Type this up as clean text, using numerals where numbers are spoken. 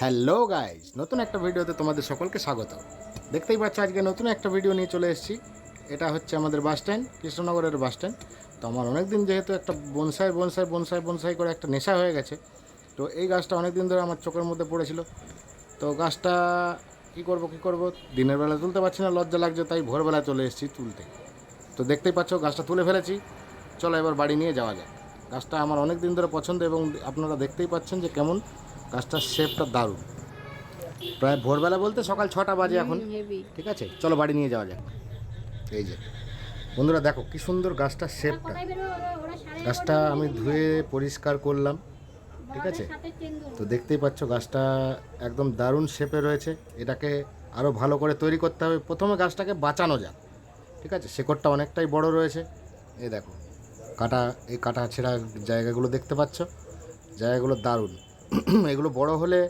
Hello guys, নতুন একটা ভিডিওতে তোমাদের সকলকে স্বাগত। দেখতেই পাচ্ছ আজকে নতুন একটা ভিডিও নিয়ে চলে এসেছি। এটা হচ্ছে আমাদের বাস স্ট্যান্ড, কৃষ্ণনগরের বাস স্ট্যান্ড। তো আমার অনেক দিন যেহেতু একটা বনসাই করে একটা নেশা হয়ে গেছে, তো এই গাছটা অনেক দিন ধরে আমার চোখের মধ্যে পড়েছিল। তো গাছটা কী করব দিনের বেলা তুলতে পারছি না, লজ্জা লাগছে, তাই ভোরবেলা চলে এসেছি তুলতে। তো দেখতেই পাচ্ছ গাছটা তুলে ফেলেছি। চলো এবার বাড়ি নিয়ে যাওয়া যায়। গাছটা আমার অনেক দিন ধরে পছন্দ এবং আপনারা দেখতেই পাচ্ছেন যে কেমন গাছটার শেপটা দারুণ। প্রায় ভোরবেলা বলতে সকাল 6টা বাজে এখন। ঠিক আছে, চলো বাড়ি নিয়ে যাওয়া যাক। এই যে বন্ধুরা দেখো কি সুন্দর গাছটার শেপটা। গাছটা আমি ধুয়ে পরিষ্কার করলাম, ঠিক আছে। তো দেখতেই পাচ্ছ গাছটা একদম দারুণ শেপে রয়েছে। এটাকে আরও ভালো করে তৈরি করতে হবে। প্রথমে গাছটাকে বাঁচানো যাক, ঠিক আছে। শেকড়টা অনেকটাই বড় রয়েছে। এই দেখো এই কাটা ছেঁড়া জায়গাগুলো দেখতে পাচ্ছ, জায়গাগুলো দারুণ। এগুলো বড় হলে